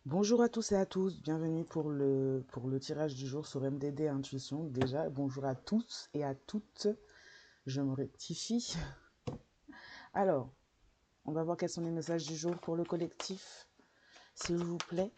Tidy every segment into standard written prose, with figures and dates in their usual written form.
Bonjour à tous et à tous, bienvenue pour le tirage du jour sur MDD Intuition. Déjà, bonjour à tous et à toutes, je me rectifie. Alors, on va voir quels sont les messages du jour pour le collectif, s'il vous plaît.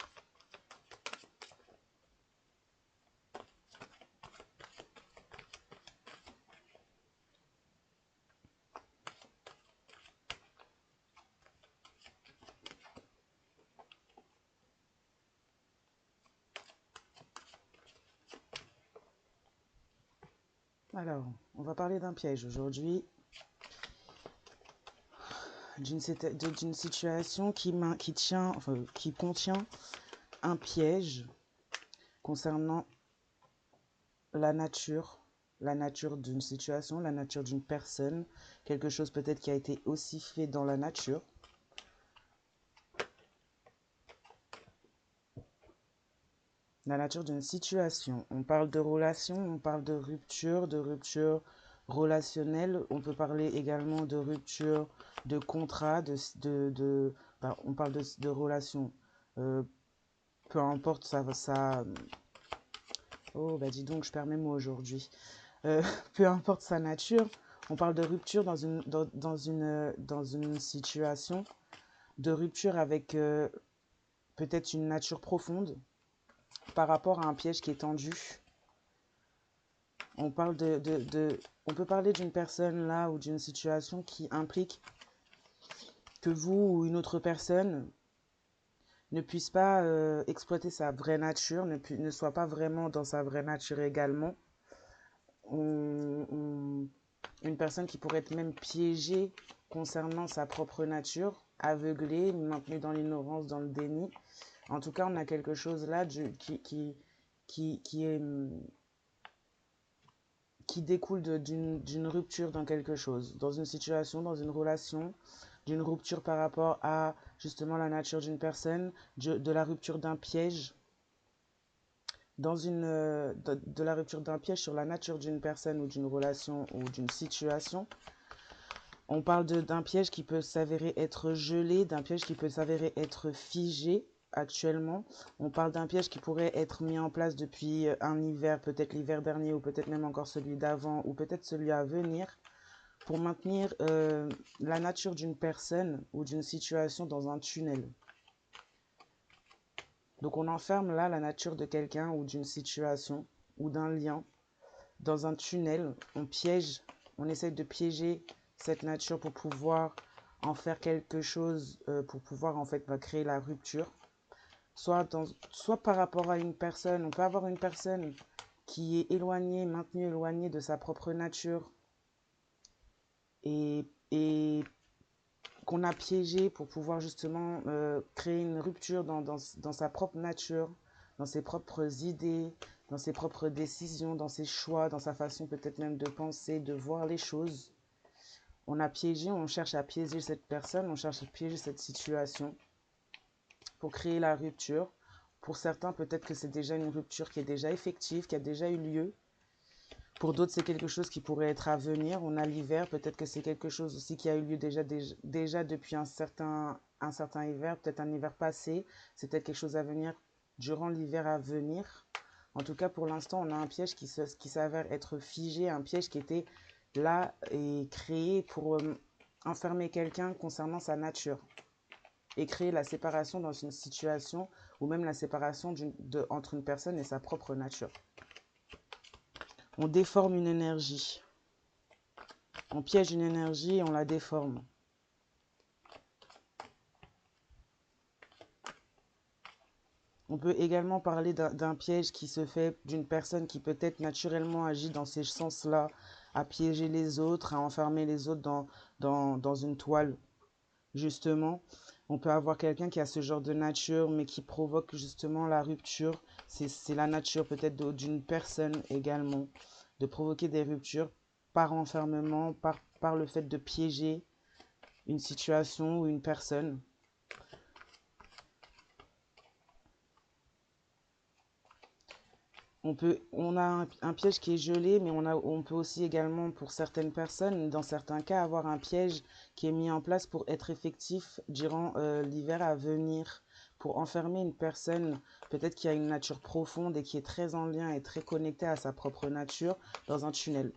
Alors, on va parler d'un piège aujourd'hui, d'une situation qui contient un piège concernant la nature d'une situation, la nature d'une personne, quelque chose peut-être qui a été aussi fait dans la nature. La nature d'une situation. On parle de relation, on parle de rupture relationnelle. On peut parler également de rupture de contrat, on parle de relation. Euh, Peu importe oh, bah dis donc, je perds mes mots aujourd'hui. Euh, Peu importe sa nature, on parle de rupture dans une situation, de rupture avec peut-être une nature profonde par rapport à un piège qui est tendu. On peut parler d'une personne là ou d'une situation qui implique que vous ou une autre personne ne puisse pas exploiter sa vraie nature, ne soit pas vraiment dans sa vraie nature également. Une personne qui pourrait être même piégée concernant sa propre nature, aveuglée, maintenue dans l'ignorance, dans le déni. En tout cas, on a quelque chose là qui découle d'une rupture dans quelque chose, dans une situation, dans une relation, d'une rupture par rapport à justement la nature d'une personne, de la rupture d'un piège, de la rupture d'un piège sur la nature d'une personne ou d'une relation ou d'une situation. On parle d'un piège qui peut s'avérer être gelé, d'un piège qui peut s'avérer être figé actuellement. On parle d'un piège qui pourrait être mis en place depuis un hiver, peut-être l'hiver dernier ou peut-être même encore celui d'avant ou peut-être celui à venir, pour maintenir la nature d'une personne ou d'une situation dans un tunnel. Donc on enferme là la nature de quelqu'un ou d'une situation ou d'un lien dans un tunnel. On essaie de piéger cette nature pour pouvoir en faire quelque chose, pour pouvoir en fait créer la rupture. Soit par rapport à une personne, on peut avoir une personne qui est éloignée, maintenue éloignée de sa propre nature et qu'on a piégé pour pouvoir justement créer une rupture dans sa propre nature, dans ses propres idées, dans ses propres décisions, dans ses choix, dans sa façon peut-être même de penser, de voir les choses. On a piégé, on cherche à piéger cette personne, on cherche à piéger cette situation pour créer la rupture. Pour certains, peut-être que c'est déjà une rupture qui est déjà effective, qui a déjà eu lieu. Pour d'autres, c'est quelque chose qui pourrait être à venir. On a l'hiver, peut-être que c'est quelque chose aussi qui a eu lieu déjà depuis un certain hiver, peut-être un hiver passé. C'est peut-être quelque chose à venir durant l'hiver à venir. En tout cas, pour l'instant, on a un piège qui s'avère être figé, un piège qui était là et créé pour enfermer quelqu'un concernant sa nature et créer la séparation dans une situation ou même la séparation entre une personne et sa propre nature. On déforme une énergie. On piège une énergie et on la déforme. On peut également parler d'un piège qui se fait d'une personne qui peut-être naturellement agit dans ces sens-là, à piéger les autres, à enfermer les autres dans une toile, justement. On peut avoir quelqu'un qui a ce genre de nature, mais qui provoque justement la rupture. C'est la nature peut-être d'une personne également, de provoquer des ruptures par enfermement, par le fait de piéger une situation ou une personne. On a un piège qui est gelé, mais on peut aussi également, pour certaines personnes, dans certains cas, avoir un piège qui est mis en place pour être effectif durant l'hiver à venir. pour enfermer une personne, peut-être qui a une nature profonde et qui est très en lien et très connectée à sa propre nature, dans un tunnel.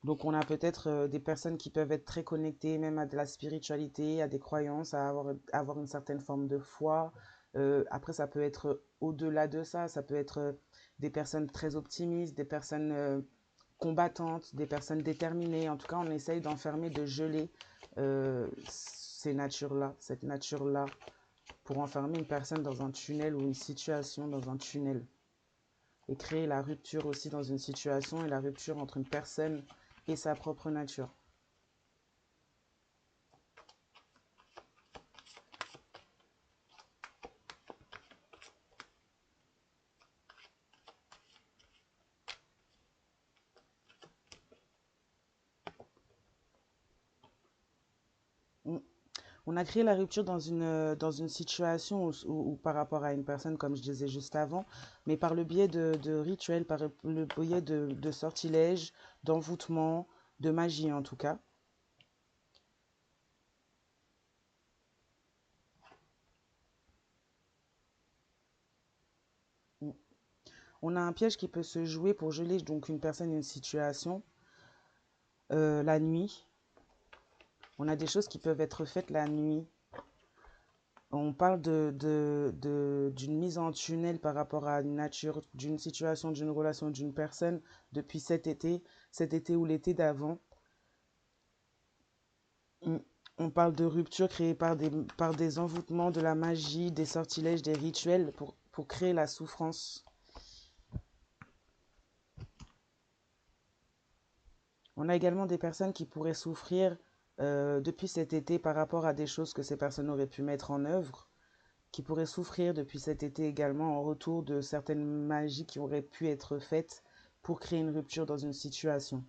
Donc on a peut-être des personnes qui peuvent être très connectées même à de la spiritualité, à des croyances, à avoir une certaine forme de foi. Après, ça peut être au-delà de ça, ça peut être des personnes très optimistes, des personnes combattantes, des personnes déterminées. En tout cas, on essaye d'enfermer, de geler ces natures-là, cette nature-là, pour enfermer une personne dans un tunnel ou une situation dans un tunnel. Et créer la rupture aussi dans une situation et la rupture entre une personne et sa propre nature. On a créé la rupture dans une situation ou par rapport à une personne, comme je disais juste avant, mais par le biais de rituels, par le biais de sortilèges, d'envoûtements, de magie en tout cas. On a un piège qui peut se jouer pour geler donc une personne, une situation, la nuit. On a des choses qui peuvent être faites la nuit. On parle d'une mise en tunnel par rapport à une nature, d'une situation, d'une relation, d'une personne depuis cet été ou l'été d'avant. On parle de rupture créée par des envoûtements, de la magie, des sortilèges, des rituels pour créer la souffrance. On a également des personnes qui pourraient souffrir depuis cet été par rapport à des choses que ces personnes auraient pu mettre en œuvre, qui pourraient souffrir depuis cet été également en retour de certaines magies qui auraient pu être faites pour créer une rupture dans une situation.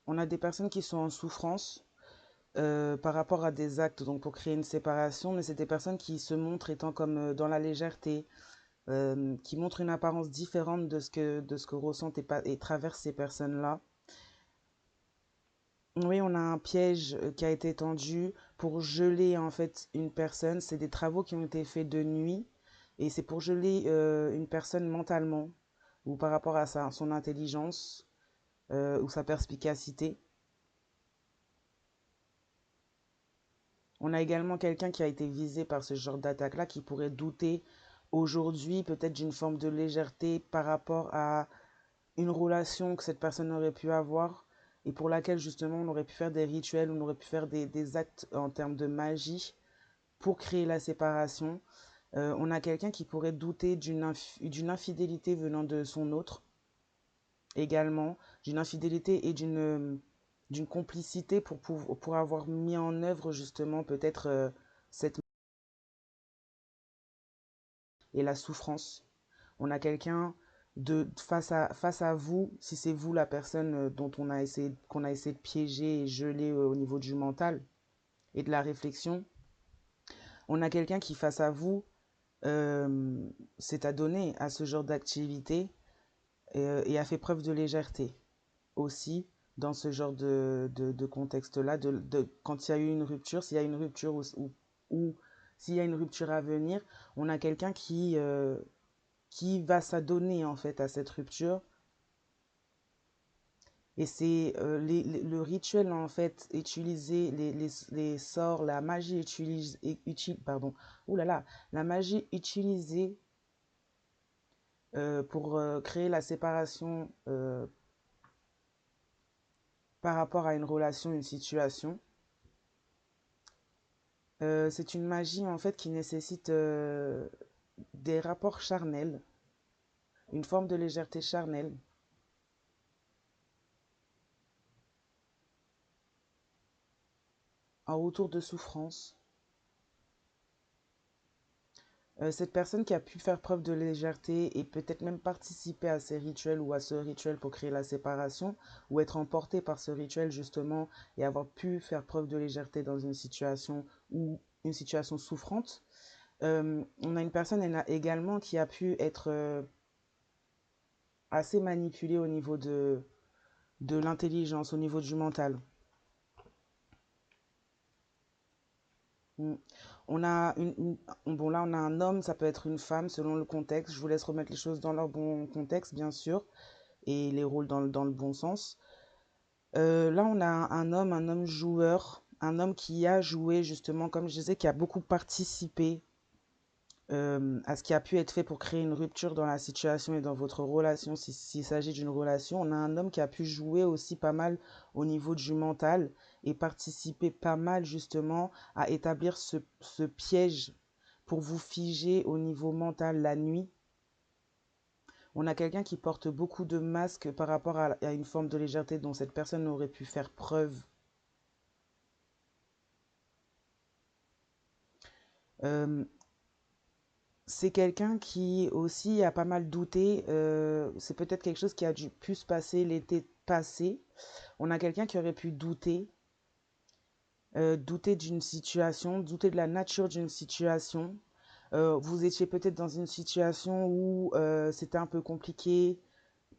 On a des personnes qui sont en souffrance par rapport à des actes, donc pour créer une séparation, mais c'est des personnes qui se montrent étant comme dans la légèreté, qui montrent une apparence différente de ce que ressentent et traversent ces personnes-là. Oui, on a un piège qui a été tendu pour geler en fait une personne. C'est des travaux qui ont été faits de nuit et c'est pour geler une personne mentalement ou par rapport à son intelligence ou sa perspicacité. On a également quelqu'un qui a été visé par ce genre d'attaque-là qui pourrait douter aujourd'hui peut-être d'une forme de légèreté par rapport à une relation que cette personne aurait pu avoir et pour laquelle justement on aurait pu faire des rituels, on aurait pu faire des actes en termes de magie pour créer la séparation. On a quelqu'un qui pourrait douter d'une infidélité venant de son autre également, d'une infidélité et d'une complicité pour avoir mis en œuvre justement peut-être cette et la souffrance. On a quelqu'un face à vous, si c'est vous la personne dont qu'on a essayé de piéger et geler au niveau du mental et de la réflexion, on a quelqu'un qui face à vous s'est adonné à ce genre d'activité et a fait preuve de légèreté aussi dans ce genre de contexte-là, quand il y a eu une rupture, s'il y a une rupture ou s'il y a une rupture à venir, on a quelqu'un qui va s'adonner en fait à cette rupture. Et c'est le rituel en fait utilisé, les sorts, la magie pardon, oulala, la magie utilisée pour créer la séparation par rapport à une relation, une situation. C'est une magie en fait qui nécessite des rapports charnels, une forme de légèreté charnelle, un retour de souffrance. Cette personne qui a pu faire preuve de légèreté et peut-être même participer à ces rituels ou à ce rituel pour créer la séparation ou être emporté par ce rituel justement et avoir pu faire preuve de légèreté dans une situation ou une situation souffrante. On a une personne également qui a pu être assez manipulé au niveau de l'intelligence, au niveau du mental. Mm. On a bon là on a un homme, ça peut être une femme selon le contexte. Je vous laisse remettre les choses dans leur bon contexte, bien sûr, et les rôles dans le bon sens. Là on a un homme joueur, un homme qui a joué justement, comme je disais, qui a beaucoup participé à ce qui a pu être fait pour créer une rupture dans la situation et dans votre relation, s'il s'agit d'une relation. On a un homme qui a pu jouer aussi pas mal au niveau du mental et participer pas mal justement à établir ce piège pour vous figer au niveau mental la nuit. On a quelqu'un qui porte beaucoup de masques par rapport à une forme de légèreté dont cette personne aurait pu faire preuve. Euh, C'est quelqu'un qui aussi a pas mal douté. C'est peut-être quelque chose qui a dû pu se passer l'été passé. On a quelqu'un qui aurait pu douter, douter d'une situation, douter de la nature d'une situation. Vous étiez peut-être dans une situation où c'était un peu compliqué,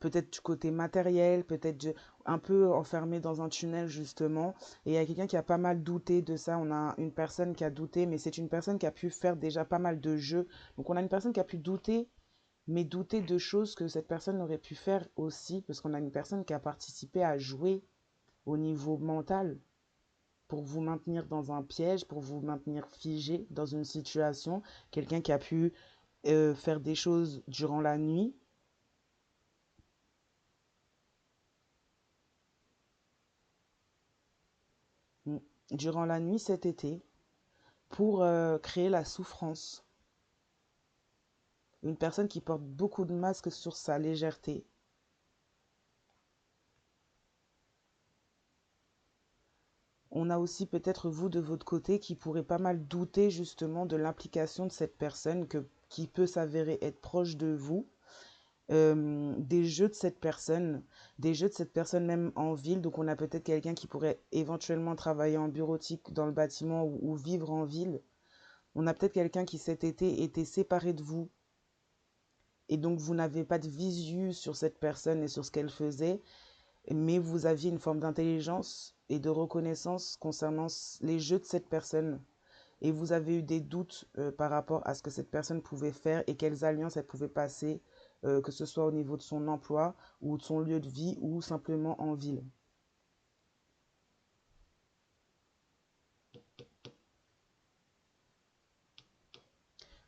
peut-être du côté matériel, un peu enfermé dans un tunnel justement. Et il y a quelqu'un qui a pas mal douté de ça. On a une personne qui a douté, mais c'est une personne qui a pu faire déjà pas mal de jeux. Donc on a une personne qui a pu douter, mais douter de choses que cette personne aurait pu faire aussi, parce qu'on a une personne qui a participé à jouer au niveau mental pour vous maintenir dans un piège, pour vous maintenir figé dans une situation. Quelqu'un qui a pu faire des choses durant la nuit. Mm. Durant la nuit cet été, pour créer la souffrance. Une personne qui porte beaucoup de masques sur sa légèreté. On a aussi peut-être vous de votre côté qui pourrait pas mal douter justement de l'implication de cette personne qui peut s'avérer être proche de vous, des jeux de cette personne, des jeux de cette personne même en ville. Donc on a peut-être quelqu'un qui pourrait éventuellement travailler en bureautique dans le bâtiment ou vivre en ville. On a peut-être quelqu'un qui cet été était séparé de vous et donc vous n'avez pas de visu sur cette personne et sur ce qu'elle faisait, mais vous aviez une forme d'intelligence et de reconnaissance concernant les jeux de cette personne. Et vous avez eu des doutes par rapport à ce que cette personne pouvait faire et quelles alliances elle pouvait passer, que ce soit au niveau de son emploi ou de son lieu de vie ou simplement en ville.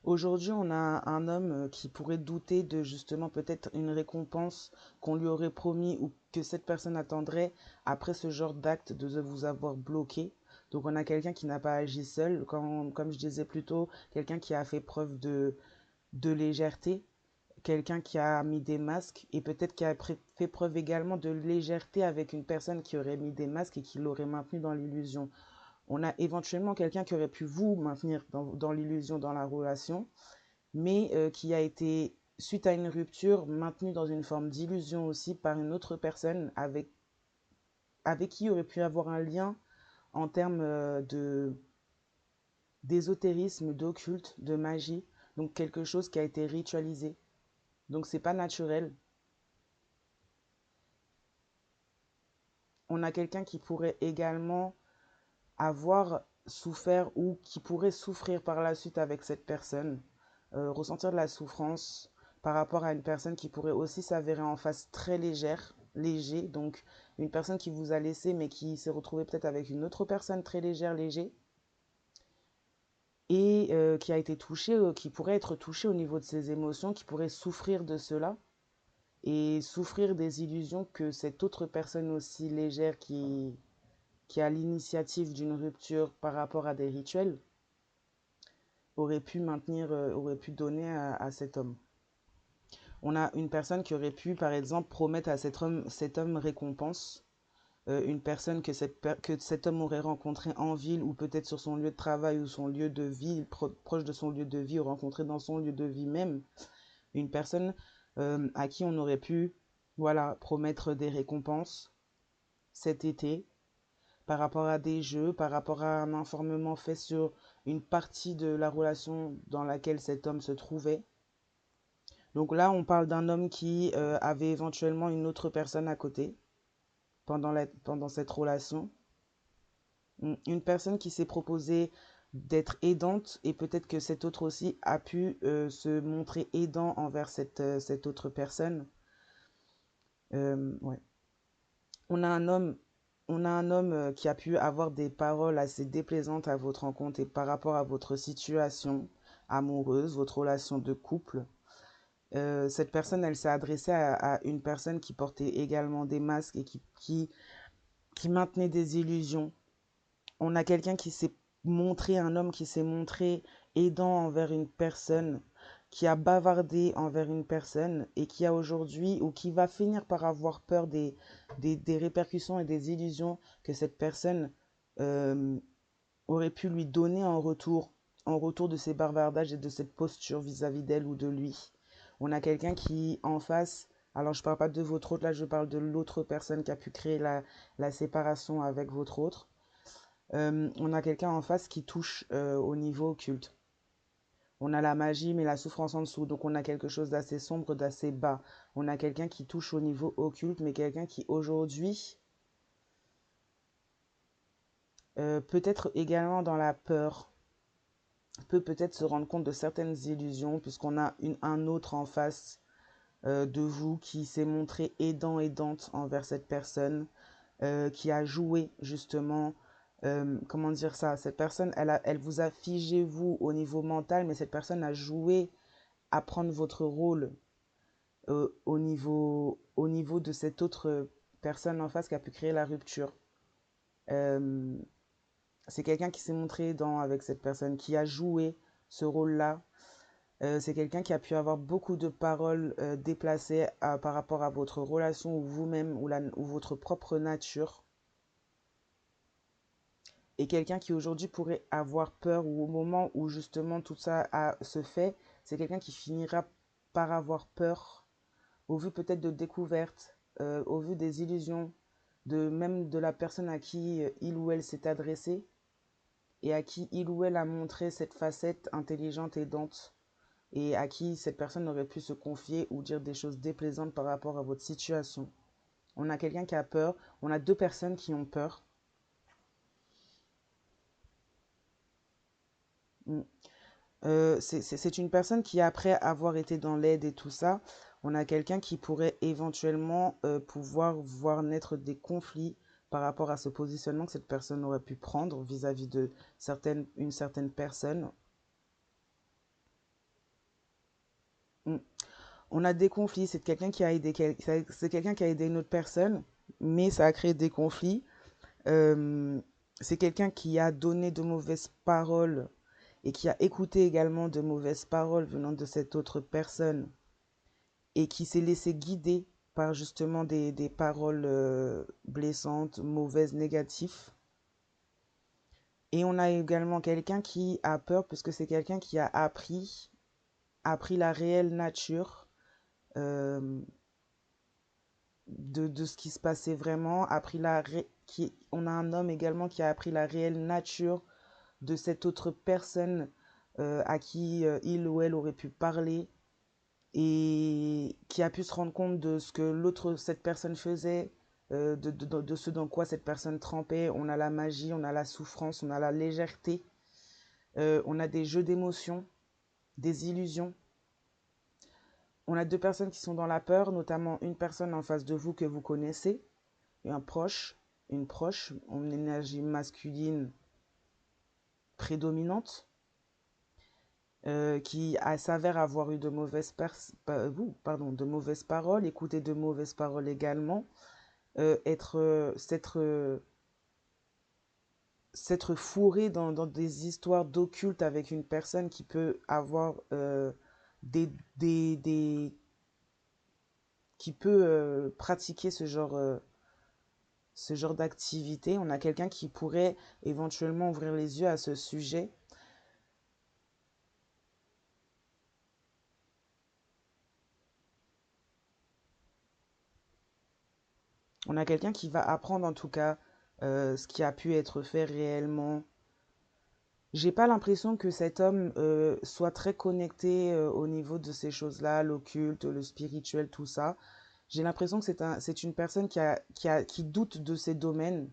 Aujourd'hui, on a un homme qui pourrait douter de justement peut-être une récompense qu'on lui aurait promis ou que cette personne attendrait après ce genre d'acte de vous avoir bloqué. Donc on a quelqu'un qui n'a pas agi seul, comme je disais plus tôt, quelqu'un qui a fait preuve de légèreté, quelqu'un qui a mis des masques et peut-être qui a fait preuve également de légèreté avec une personne qui aurait mis des masques et qui l'aurait maintenu dans l'illusion. On a éventuellement quelqu'un qui aurait pu vous maintenir dans l'illusion, dans la relation, mais qui a été, suite à une rupture, maintenu dans une forme d'illusion aussi par une autre personne avec qui il aurait pu avoir un lien en termes d'ésotérisme, d'occulte, de magie, donc quelque chose qui a été ritualisé. Donc c'est pas naturel. On a quelqu'un qui pourrait également avoir souffert ou qui pourrait souffrir par la suite avec cette personne, ressentir de la souffrance par rapport à une personne qui pourrait aussi s'avérer en face très léger, donc une personne qui vous a laissé mais qui s'est retrouvée peut-être avec une autre personne très légère, léger, et qui a été touchée, qui pourrait être touchée au niveau de ses émotions, qui pourrait souffrir de cela et souffrir des illusions que cette autre personne aussi légère qui a l'initiative d'une rupture par rapport à des rituels, aurait pu maintenir, aurait pu donner à cet homme. On a une personne qui aurait pu, par exemple, promettre à cet homme récompense, une personne que cet homme aurait rencontré en ville ou peut-être sur son lieu de travail ou son lieu de vie, proche de son lieu de vie ou rencontré dans son lieu de vie même, une personne à qui on aurait pu voilà, promettre des récompenses cet été par rapport à des jeux, par rapport à un informement fait sur une partie de la relation dans laquelle cet homme se trouvait. Donc là, on parle d'un homme qui avait éventuellement une autre personne à côté pendant cette relation. Une personne qui s'est proposée d'être aidante et peut-être que cet autre aussi a pu se montrer aidant envers cette autre personne. Ouais. On a un homme, on a un homme qui a pu avoir des paroles assez déplaisantes à votre rencontre et par rapport à votre situation amoureuse, votre relation de couple. Cette personne, elle s'est adressée à une personne qui portait également des masques et qui maintenait des illusions. On a quelqu'un qui s'est montré, un homme qui s'est montré aidant envers une personne, qui a bavardé envers une personne et qui a aujourd'hui ou qui va finir par avoir peur des répercussions et des illusions que cette personne euh, aurait pu lui donner en retour de ses bavardages et de cette posture vis-à-vis d'elle ou de lui. On a quelqu'un qui, en face, alors je ne parle pas de votre autre, là je parle de l'autre personne qui a pu créer la séparation avec votre autre. On a quelqu'un en face qui touche au niveau occulte. On a la magie, mais la souffrance en dessous. Donc on a quelque chose d'assez sombre, d'assez bas. On a quelqu'un qui touche au niveau occulte, mais quelqu'un qui aujourd'hui peut être également dans la peur, peut peut-être se rendre compte de certaines illusions, puisqu'on a un autre en face de vous qui s'est montré aidant, aidante envers cette personne, qui a joué justement, comment dire ça, cette personne, elle vous a figé vous au niveau mental, mais cette personne a joué à prendre votre rôle au niveau de cette autre personne en face qui a pu créer la rupture. Euh, c'est quelqu'un qui s'est montré aidant avec cette personne, qui a joué ce rôle-là. C'est quelqu'un qui a pu avoir beaucoup de paroles déplacées par rapport à votre relation ou vous-même ou votre propre nature. Et quelqu'un qui aujourd'hui pourrait avoir peur ou au moment où justement tout ça se fait, c'est quelqu'un qui finira par avoir peur au vu peut-être de découvertes, au vu des illusions, même de la personne à qui il ou elle s'est adressé et à qui il ou elle a montré cette facette intelligente et aidante et à qui cette personne aurait pu se confier ou dire des choses déplaisantes par rapport à votre situation. On a quelqu'un qui a peur, on a deux personnes qui ont peur. C'est une personne qui, après avoir été dans l'aide et tout ça, on a quelqu'un qui pourrait éventuellement pouvoir voir naître des conflits par rapport à ce positionnement que cette personne aurait pu prendre vis-à-vis de une certaine personne. Mm. On a des conflits, c'est quelqu'un qui a aidé, c'est quelqu'un qui a aidé une autre personne, mais ça a créé des conflits. Euh, c'est quelqu'un qui a donné de mauvaises paroles et qui a écouté également de mauvaises paroles venant de cette autre personne et qui s'est laissé guider par justement des paroles blessantes, mauvaises, négatives. Et on a également quelqu'un qui a peur puisque c'est quelqu'un qui a appris la réelle nature euh, de ce qui se passait vraiment, on a un homme également qui a appris la réelle nature de cette autre personne à qui il ou elle aurait pu parler et qui a pu se rendre compte de ce que cette personne faisait, de ce dans quoi cette personne trempait. On a la magie, on a la souffrance, on a la légèreté, on a des jeux d'émotions, des illusions. On a deux personnes qui sont dans la peur, notamment une personne en face de vous que vous connaissez, et une proche, en énergie masculine prédominante, qui s'avère avoir eu de mauvaises paroles, écouter de mauvaises paroles également, s'être fourré dans des histoires d'occulte avec une personne qui peut avoir des, des qui peut pratiquer ce genre d'activité. On a quelqu'un qui pourrait éventuellement ouvrir les yeux à ce sujet. On a quelqu'un qui va apprendre en tout cas ce qui a pu être fait réellement. J'ai pas l'impression que cet homme soit très connecté au niveau de ces choses-là, l'occulte, le spirituel, tout ça. J'ai l'impression que c'est une personne qui doute de ces domaines.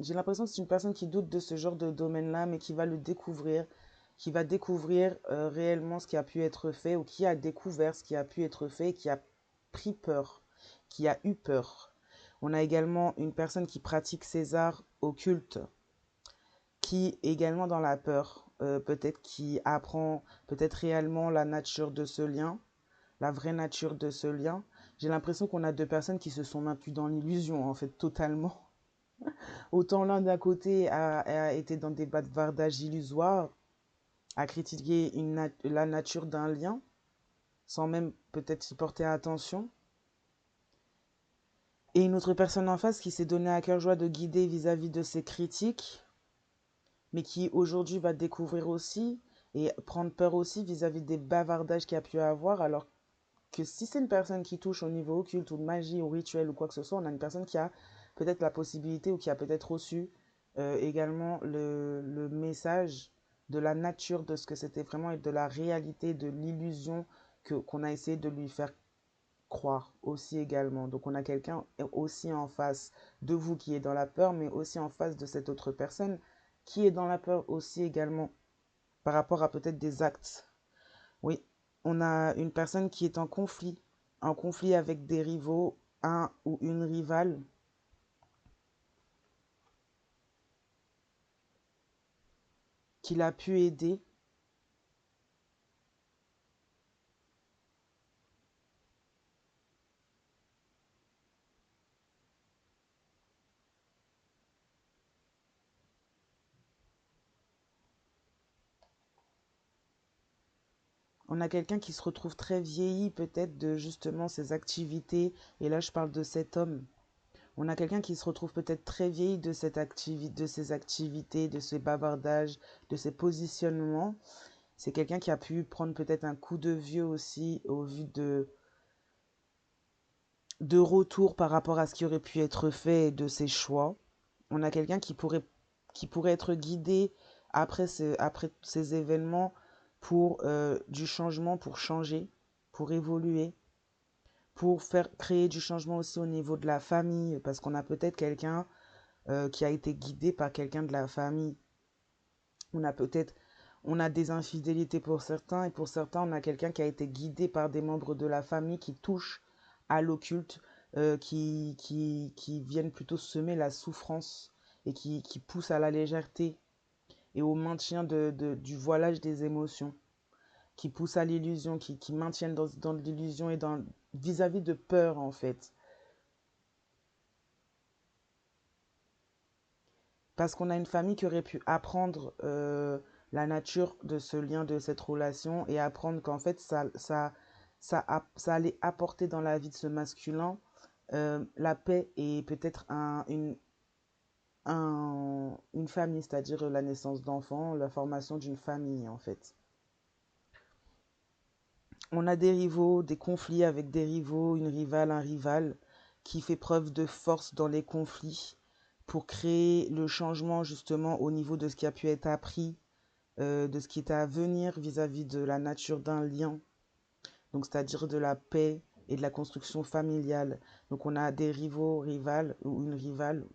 J'ai l'impression que c'est une personne qui doute de ce genre de domaine-là, mais qui va le découvrir, qui va découvrir réellement ce qui a pu être fait, ou qui a découvert ce qui a pu être fait, et qui a pris peur, qui a eu peur. On a également une personne qui pratique ces arts occultes, qui est également dans la peur, peut-être qui apprend peut-être réellement la nature de ce lien, la vraie nature de ce lien. J'ai l'impression qu'on a deux personnes qui se sont maintenues dans l'illusion, en fait, totalement. Autant l'un d'un côté a été dans des bavardages illusoires, a critiqué la nature d'un lien, sans même peut-être y porter attention. Et une autre personne en face qui s'est donné à cœur joie de guider vis-à-vis de ses critiques, mais qui aujourd'hui va découvrir aussi et prendre peur aussi vis-à-vis des bavardages qu'il a pu avoir, alors que si c'est une personne qui touche au niveau occulte ou de magie ou rituel ou quoi que ce soit, on a une personne qui a peut-être la possibilité ou qui a peut-être reçu également le message de la nature de ce que c'était vraiment et de la réalité, de l'illusion qu'on a essayé de lui faire croire aussi également. Donc on a quelqu'un aussi en face de vous qui est dans la peur, mais aussi en face de cette autre personne qui est dans la peur aussi également par rapport à peut-être des actes. Oui, on a une personne qui est en conflit avec des rivaux, un ou une rivale, qu'il a pu aider. On a quelqu'un qui se retrouve très vieilli peut-être de justement ses activités, et là je parle de cet homme. On a quelqu'un qui se retrouve peut-être très vieilli de de ses activités, de ses bavardages, de ses positionnements. C'est quelqu'un qui a pu prendre peut-être un coup de vieux aussi au vu de retour par rapport à ce qui aurait pu être fait et de ses choix. On a quelqu'un qui pourrait être guidé après ces événements pour du changement, pour changer, pour évoluer, pour faire créer du changement aussi au niveau de la famille, parce qu'on a peut-être quelqu'un qui a été guidé par quelqu'un de la famille. On a peut-être, on a des infidélités pour certains, et pour certains, on a quelqu'un qui a été guidé par des membres de la famille qui touchent à l'occulte, qui viennent plutôt semer la souffrance et qui poussent à la légèreté et au maintien du voilage des émotions, qui poussent à l'illusion, qui maintiennent dans l'illusion et dans vis-à-vis de peur en fait. Parce qu'on a une famille qui aurait pu apprendre la nature de ce lien, de cette relation, et apprendre qu'en fait, ça allait apporter dans la vie de ce masculin la paix et peut-être une famille, c'est-à-dire la naissance d'enfants, la formation d'une famille, en fait. On a des rivaux, des conflits avec des rivaux, une rivale, un rival, qui fait preuve de force dans les conflits pour créer le changement justement au niveau de ce qui a pu être appris, de ce qui est à venir vis-à-vis de la nature d'un lien, donc c'est-à-dire de la paix et de la construction familiale. Donc on a des rivaux, rivales ou une rivale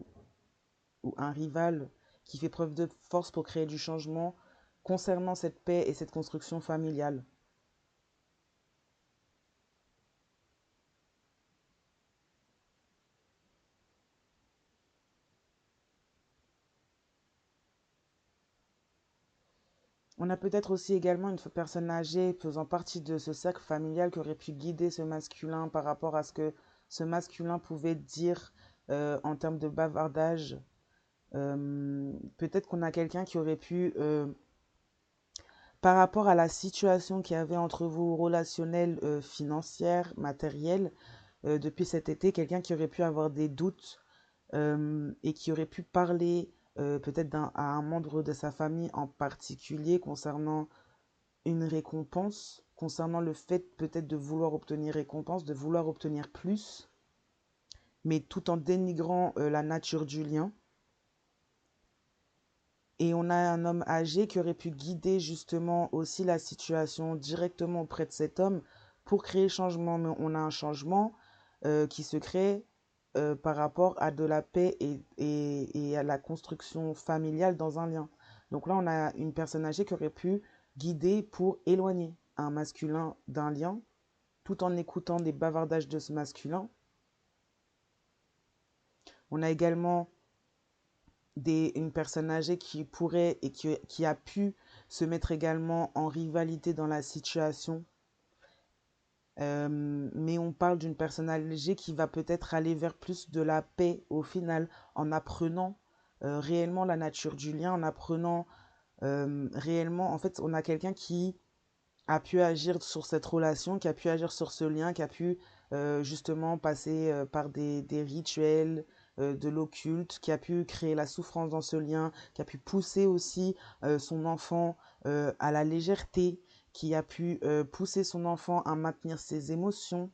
ou un rival qui fait preuve de force pour créer du changement concernant cette paix et cette construction familiale. On a peut-être aussi également une personne âgée faisant partie de ce cercle familial qui aurait pu guider ce masculin par rapport à ce que ce masculin pouvait dire en termes de bavardage. Peut-être qu'on a quelqu'un qui aurait pu, par rapport à la situation qu'il y avait entre vous, relationnelle, financière, matérielle, depuis cet été, quelqu'un qui aurait pu avoir des doutes et qui aurait pu parler peut-être à un membre de sa famille en particulier concernant une récompense, concernant le fait peut-être de vouloir obtenir récompense, de vouloir obtenir plus, mais tout en dénigrant la nature du lien. Et on a un homme âgé qui aurait pu guider justement aussi la situation directement auprès de cet homme pour créer le changement. Mais on a un changement qui se crée par rapport à de la paix et à la construction familiale dans un lien. Donc là, on a une personne âgée qui aurait pu guider pour éloigner un masculin d'un lien, tout en écoutant des bavardages de ce masculin. On a également une personne âgée qui pourrait et qui a pu se mettre également en rivalité dans la situation. Mais on parle d'une personne âgée qui va peut-être aller vers plus de la paix au final, en apprenant réellement la nature du lien, en apprenant réellement, en fait, on a quelqu'un qui a pu agir sur cette relation, qui a pu agir sur ce lien, qui a pu justement passer par des rituels, de l'occulte, qui a pu créer la souffrance dans ce lien, qui a pu pousser aussi son enfant à la légèreté, qui a pu pousser son enfant à maintenir ses émotions,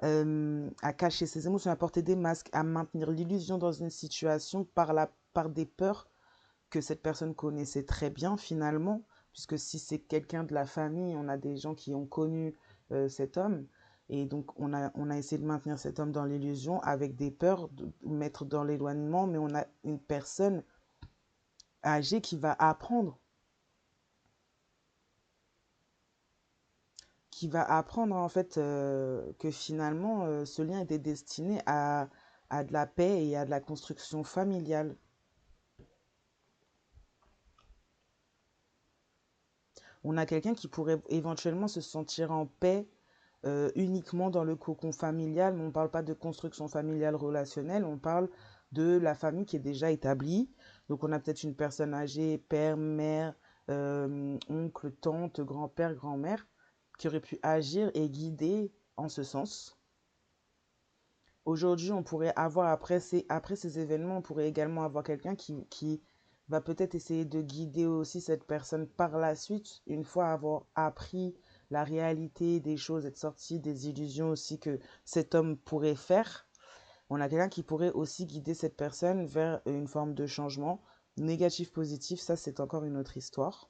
à cacher ses émotions, à porter des masques, à maintenir l'illusion dans une situation par des peurs que cette personne connaissait très bien finalement, puisque si c'est quelqu'un de la famille, on a des gens qui ont connu cet homme, et donc on a essayé de maintenir cet homme dans l'illusion avec des peurs, de mettre dans l'éloignement, mais on a une personne âgée qui va apprendre en fait que finalement ce lien était destiné à de la paix et à de la construction familiale. On a quelqu'un qui pourrait éventuellement se sentir en paix uniquement dans le cocon familial, mais on ne parle pas de construction familiale relationnelle, on parle de la famille qui est déjà établie. Donc on a peut-être une personne âgée, père, mère, oncle, tante, grand-père, grand-mère, qui aurait pu agir et guider en ce sens. Aujourd'hui, on pourrait avoir, après ces événements, on pourrait également avoir quelqu'un qui va peut-être essayer de guider aussi cette personne par la suite, une fois avoir appris la réalité des choses, être sorti des illusions aussi que cet homme pourrait faire. On a quelqu'un qui pourrait aussi guider cette personne vers une forme de changement, négatif, positif, ça c'est encore une autre histoire.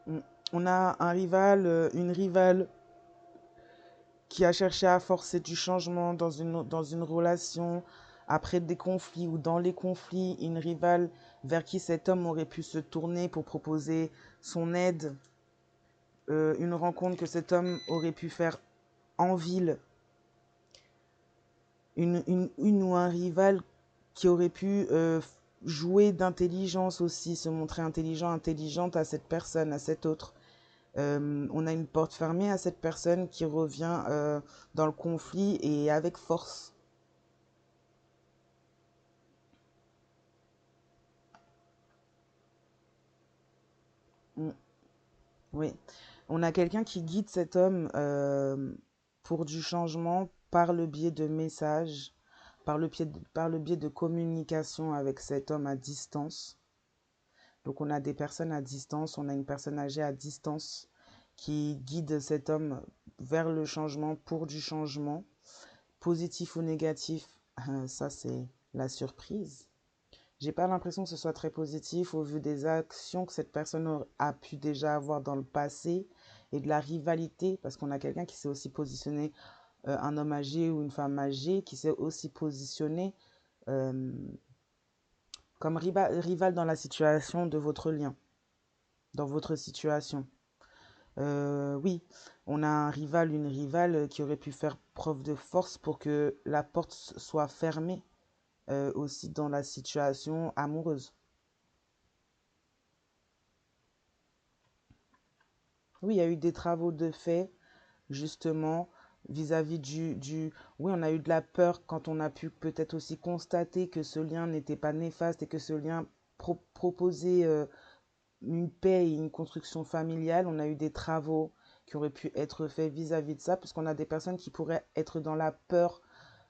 Mm. On a un rival, une rivale qui a cherché à forcer du changement dans une relation, après des conflits ou dans les conflits, une rivale vers qui cet homme aurait pu se tourner pour proposer son aide, une rencontre que cet homme aurait pu faire en ville, une ou un rival qui aurait pu jouer d'intelligence aussi, se montrer intelligent, intelligente à cette personne, à cet autre. On a une porte fermée à cette personne qui revient dans le conflit et avec force. Mm, oui. On a quelqu'un qui guide cet homme pour du changement par le biais de messages, par le biais de communication avec cet homme à distance. Donc on a des personnes à distance, on a une personne âgée à distance qui guide cet homme vers le changement, pour du changement, positif ou négatif, ça c'est la surprise. J'ai pas l'impression que ce soit très positif au vu des actions que cette personne a pu déjà avoir dans le passé et de la rivalité, parce qu'on a quelqu'un qui s'est aussi positionné, un homme âgé ou une femme âgée, qui s'est aussi positionné euh, comme rival dans la situation de votre lien, dans votre situation. Oui, on a un rival, une rivale qui aurait pu faire preuve de force pour que la porte soit fermée aussi dans la situation amoureuse. Oui, il y a eu des travaux de fait, justement, vis-à-vis Oui, on a eu de la peur quand on a pu peut-être aussi constater que ce lien n'était pas néfaste et que ce lien proposait une paix et une construction familiale. On a eu des travaux qui auraient pu être faits vis-à-vis de ça, puisqu'on a des personnes qui pourraient être dans la peur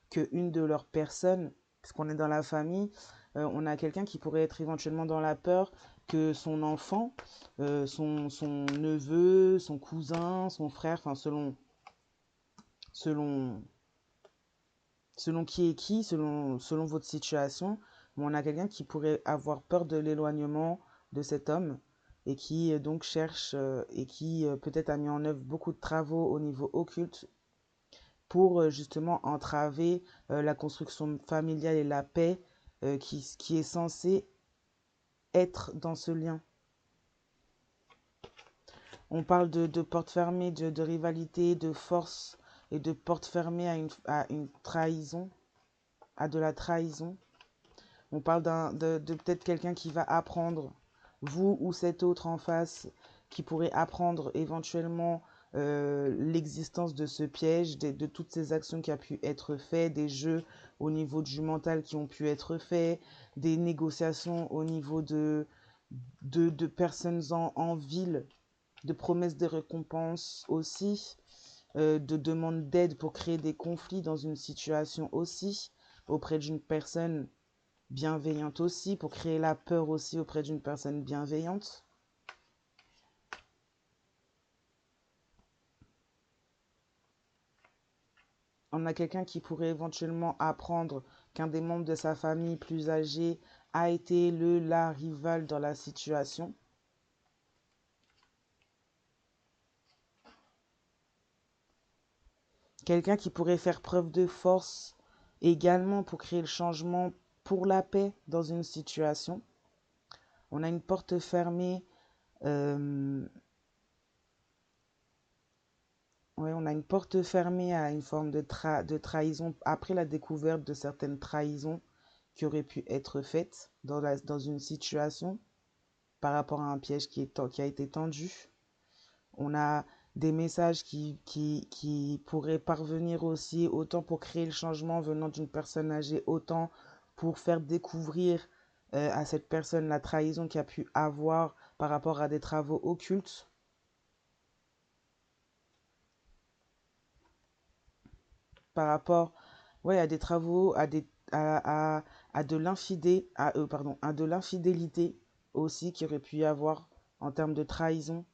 qu'une de leurs personnes, puisqu'on est dans la famille, On a quelqu'un qui pourrait être éventuellement dans la peur que son enfant, son neveu, son cousin, son frère, enfin selon, selon qui est qui, selon votre situation, mais on a quelqu'un qui pourrait avoir peur de l'éloignement de cet homme et qui donc cherche et qui peut-être a mis en œuvre beaucoup de travaux au niveau occulte pour justement entraver la construction familiale et la paix qui est censée être dans ce lien. On parle de porte fermée, de rivalité, de force et de porte fermée à une trahison, à de la trahison. On parle de peut-être quelqu'un qui va apprendre, vous ou cet autre en face, qui pourrait apprendre éventuellement l'existence de ce piège, de toutes ces actions qui ont pu être faites, des jeux au niveau du mental qui ont pu être faits, des négociations au niveau de personnes en ville, de promesses de récompenses aussi, de demandes d'aide pour créer des conflits dans une situation aussi, auprès d'une personne bienveillante aussi, pour créer la peur aussi auprès d'une personne bienveillante. On a quelqu'un qui pourrait éventuellement apprendre qu'un des membres de sa famille plus âgé a été la rivale dans la situation. Quelqu'un qui pourrait faire preuve de force également pour créer le changement pour la paix dans une situation. On a une porte fermée. On a une porte fermée à une forme de trahison après la découverte de certaines trahisons qui auraient pu être faites dans une situation par rapport à un piège qui a été tendu. On a des messages qui pourraient parvenir aussi, autant pour créer le changement venant d'une personne âgée, autant pour faire découvrir à cette personne la trahison qu'il a pu avoir par rapport à des travaux occultes. Par rapport à des travaux, à de l'infidélité aussi qu'il aurait pu y avoir en termes de trahison.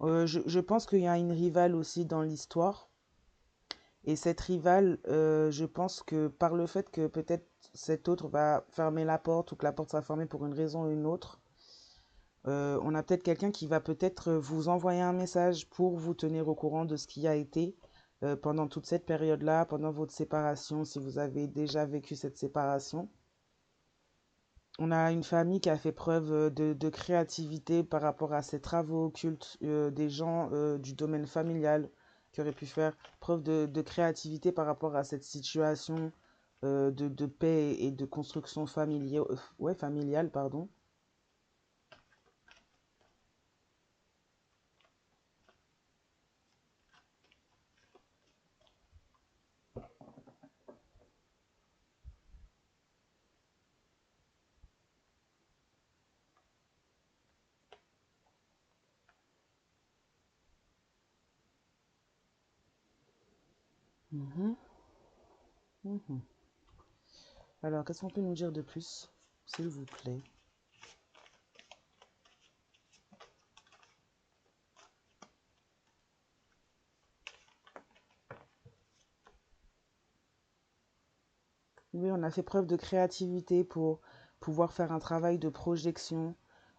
Je pense qu'il y a une rivale aussi dans l'histoire. Et cette rivale, je pense que par le fait que peut-être cet autre va fermer la porte ou que la porte sera fermée pour une raison ou une autre, on a peut-être quelqu'un qui va peut-être vous envoyer un message pour vous tenir au courant de ce qui a été pendant toute cette période-là, pendant votre séparation, si vous avez déjà vécu cette séparation. On a une famille qui a fait preuve de créativité par rapport à ces travaux occultes, des gens du domaine familial qui auraient pu faire preuve de créativité par rapport à cette situation de paix et de construction familiale, pardon. Mhm, mhm. Alors, qu'est-ce qu'on peut nous dire de plus, s'il vous plaît? Oui, on a fait preuve de créativité pour pouvoir faire un travail de projection,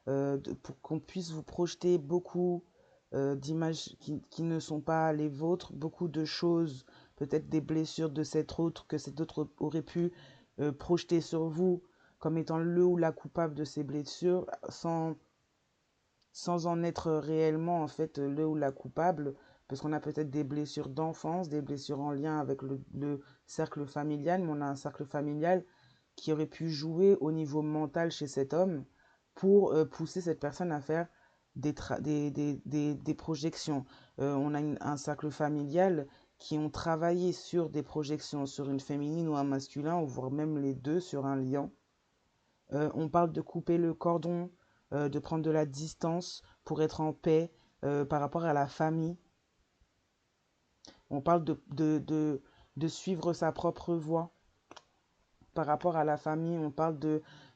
pour qu'on puisse vous projeter beaucoup d'images qui ne sont pas les vôtres, beaucoup de choses, peut-être des blessures de cet autre que cet autre aurait pu projeter sur vous comme étant le ou la coupable de ces blessures, sans en être réellement en fait le ou la coupable, parce qu'on a peut-être des blessures d'enfance, des blessures en lien avec le cercle familial, mais on a un cercle familial qui aurait pu jouer au niveau mental chez cet homme pour pousser cette personne à faire des projections. On a un cercle familial qui ont travaillé sur des projections sur une féminine ou un masculin, ou voire même les deux sur un lien. On parle de couper le cordon, de prendre de la distance pour être en paix par rapport à la famille. On parle de suivre sa propre voie. par rapport à la famille, on parle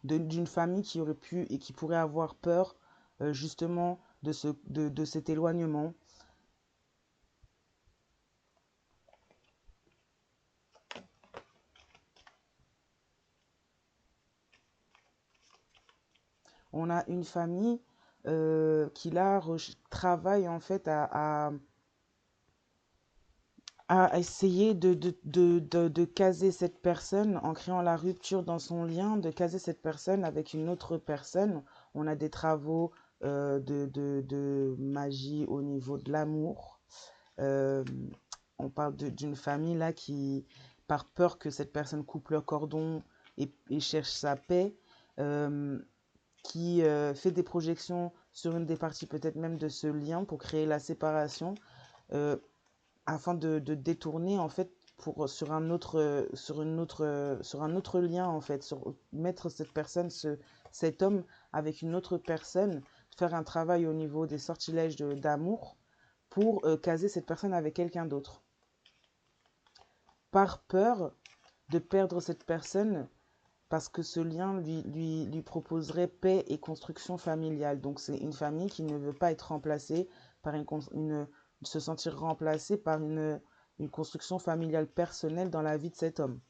d'une famille qui aurait pu et qui pourrait avoir peur justement de cet éloignement. On a une famille qui là travaille en fait à essayer de caser cette personne en créant la rupture dans son lien, de caser cette personne avec une autre personne. On a des travaux de magie au niveau de l'amour. On parle d'une famille là qui, par peur que cette personne coupe le cordon et cherche sa paix, qui fait des projections sur une des parties peut-être même de ce lien pour créer la séparation. Afin de détourner en fait sur un autre lien en fait, mettre cette personne, cet homme avec une autre personne, faire un travail au niveau des sortilèges d'amour pour caser cette personne avec quelqu'un d'autre. Par peur de perdre cette personne, parce que ce lien lui proposerait paix et construction familiale. Donc c'est une famille qui ne veut pas être remplacée par se sentir remplacée par une construction familiale personnelle dans la vie de cet homme.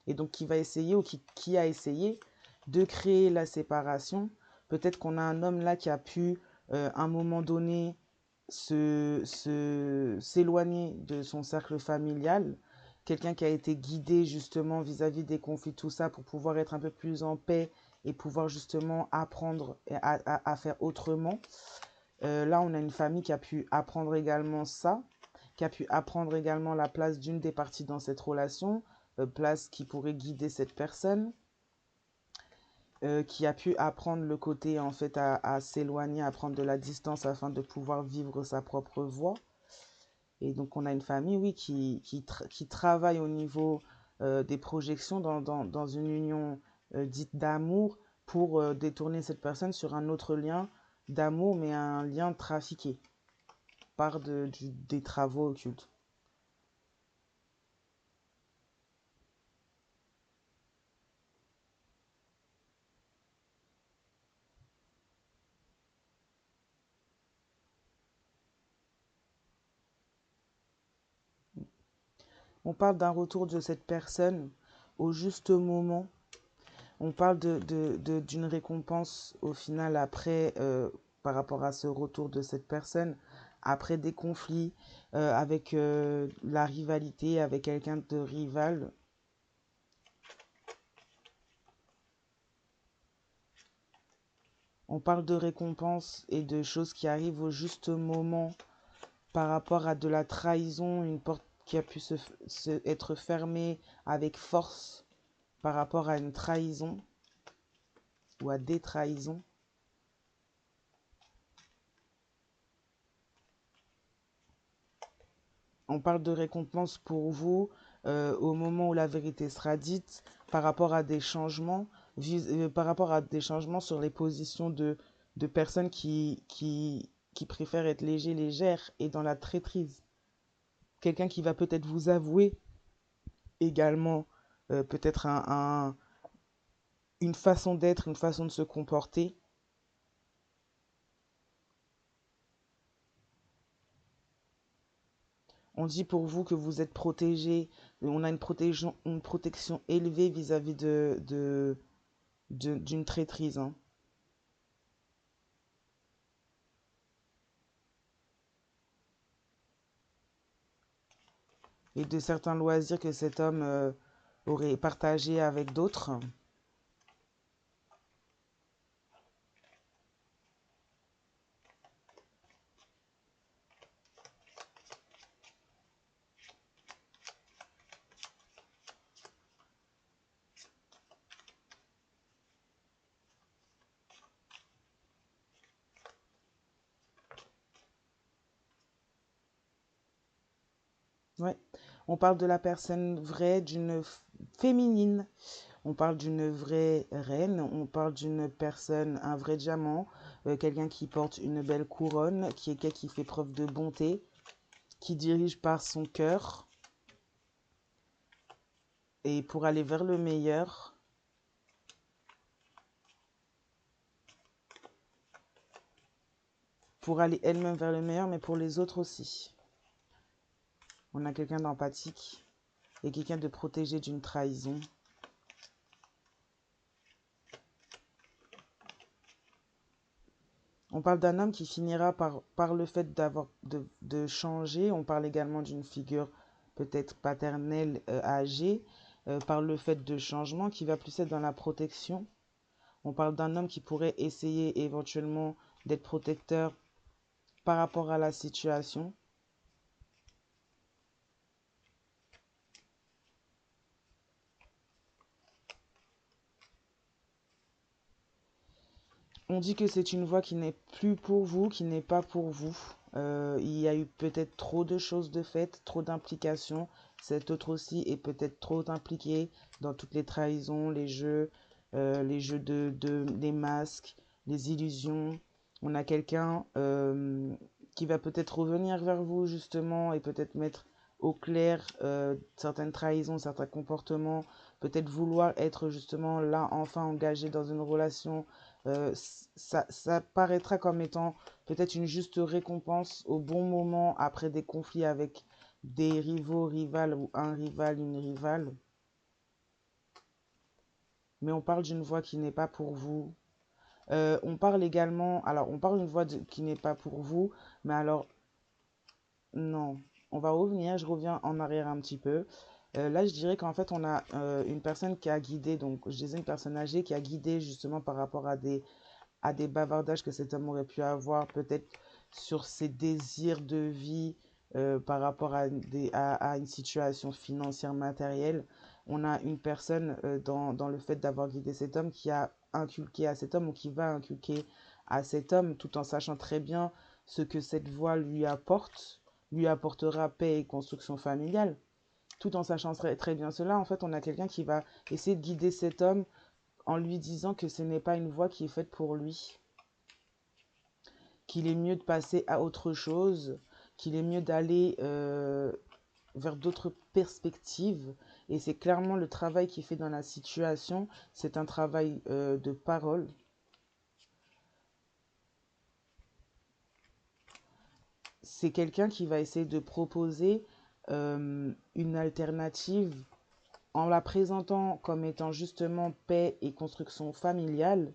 Et donc qui va essayer ou qui a essayé de créer la séparation. Peut-être qu'on a un homme là qui a pu, à un moment donné, s'éloigner de son cercle familial, quelqu'un qui a été guidé justement vis-à-vis des conflits, tout ça, pour pouvoir être un peu plus en paix et pouvoir justement apprendre à faire autrement. Là, on a une famille qui a pu apprendre également ça, qui a pu apprendre également la place d'une des parties dans cette relation, place qui pourrait guider cette personne. Qui a pu apprendre le côté en fait à s'éloigner, à prendre de la distance afin de pouvoir vivre sa propre voie. Et donc on a une famille, oui, qui travaille au niveau des projections dans une union dite d'amour pour détourner cette personne sur un autre lien d'amour, mais un lien trafiqué par des travaux occultes. On parle d'un retour de cette personne au juste moment. On parle d'une récompense au final après, par rapport à ce retour de cette personne, après des conflits, avec la rivalité, avec quelqu'un de rival. On parle de récompense et de choses qui arrivent au juste moment par rapport à de la trahison, une porte qui a pu être fermée avec force par rapport à une trahison ou à des trahisons. On parle de récompense pour vous au moment où la vérité sera dite par rapport à des changements, par rapport à des changements sur les positions de personnes qui préfèrent être légères et dans la traîtrise. Quelqu'un qui va peut-être vous avouer également peut-être une façon d'être, une façon de se comporter. On dit pour vous que vous êtes protégé, on a une protection élevée vis-à-vis d'une traîtrise. Hein. Et de certains loisirs que cet homme aurait partagé avec d'autres. Ouais. On parle de la personne vraie, d'une féminine. On parle d'une vraie reine. On parle d'une personne, un vrai diamant. Quelqu'un qui porte une belle couronne, qui fait preuve de bonté, qui dirige par son cœur. et pour aller vers le meilleur, pour aller elle-même vers le meilleur, mais pour les autres aussi. On a quelqu'un d'empathique et quelqu'un de protégé d'une trahison. On parle d'un homme qui finira par le fait de changer. On parle également d'une figure peut-être paternelle âgée, par le fait de changement qui va plus être dans la protection. On parle d'un homme qui pourrait essayer éventuellement d'être protecteur par rapport à la situation. On dit que c'est une voie qui n'est plus pour vous, qui n'est pas pour vous. Il y a eu peut-être trop de choses de faites, trop d'implications. Cet autre aussi est peut-être trop impliqué dans toutes les trahisons, les jeux les masques, les illusions. On a quelqu'un qui va peut-être revenir vers vous justement et peut-être mettre au clair certaines trahisons, certains comportements, peut-être vouloir être justement là enfin engagé dans une relation. Ça paraîtra comme étant peut-être une juste récompense au bon moment après des conflits avec des rivaux, rivales ou un rival, une rivale. Mais on parle d'une voie qui n'est pas pour vous. On parle également, alors on parle d'une voie qui n'est pas pour vous, mais alors non, on va revenir, je reviens en arrière un petit peu. Là, je dirais qu'en fait, on a une personne qui a guidé, donc je disais une personne âgée qui a guidé justement par rapport à des bavardages que cet homme aurait pu avoir, peut-être sur ses désirs de vie par rapport à une situation financière matérielle. On a une personne dans le fait d'avoir guidé cet homme qui a inculqué à cet homme ou qui va inculquer à cet homme, tout en sachant très bien ce que cette voie lui apportera paix et construction familiale. Tout en sachant très bien cela, en fait, on a quelqu'un qui va essayer de guider cet homme en lui disant que ce n'est pas une voie qui est faite pour lui, qu'il est mieux de passer à autre chose, qu'il est mieux d'aller vers d'autres perspectives. Et c'est clairement le travail qu'il fait dans la situation. C'est un travail de parole. C'est quelqu'un qui va essayer de proposer une alternative en la présentant comme étant justement paix et construction familiale,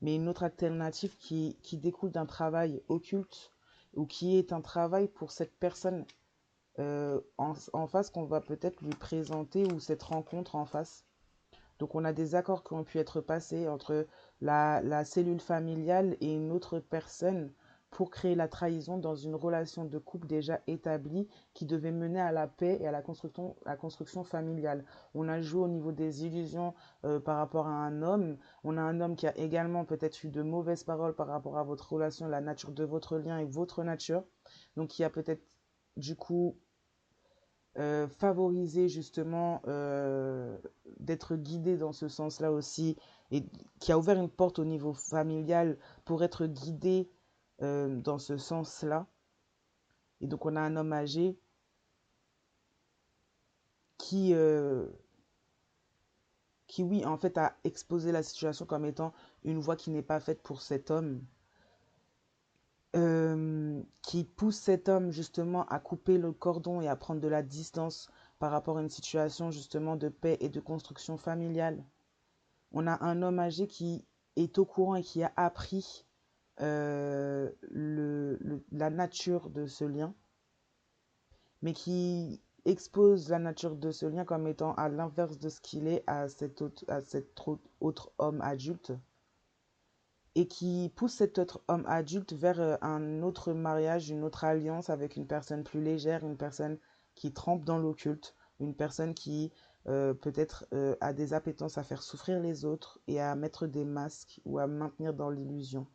mais une autre alternative qui découle d'un travail occulte ou qui est un travail pour cette personne en face qu'on va peut-être lui présenter ou cette rencontre en face. Donc on a des accords qui ont pu être passés entre la cellule familiale et une autre personne pour créer la trahison dans une relation de couple déjà établie qui devait mener à la paix et à la construction familiale. On a joué au niveau des illusions par rapport à un homme. On a un homme qui a également peut-être eu de mauvaises paroles par rapport à votre relation, la nature de votre lien et votre nature. Donc qui a peut-être du coup favoriser justement d'être guidé dans ce sens-là aussi et qui a ouvert une porte au niveau familial pour être guidé dans ce sens-là. Et donc on a un homme âgé qui, euh, qui oui, en fait, a exposé la situation comme étant une voie qui n'est pas faite pour cet homme. Qui pousse cet homme justement à couper le cordon et à prendre de la distance par rapport à une situation justement de paix et de construction familiale. On a un homme âgé qui est au courant et qui a appris la nature de ce lien, mais qui expose la nature de ce lien comme étant à l'inverse de ce qu'il est à cet autre homme adulte et qui pousse cet autre homme adulte vers un autre mariage, une autre alliance avec une personne plus légère, une personne qui trempe dans l'occulte, une personne qui peut-être a des appétences à faire souffrir les autres et à mettre des masques ou à maintenir dans l'illusion.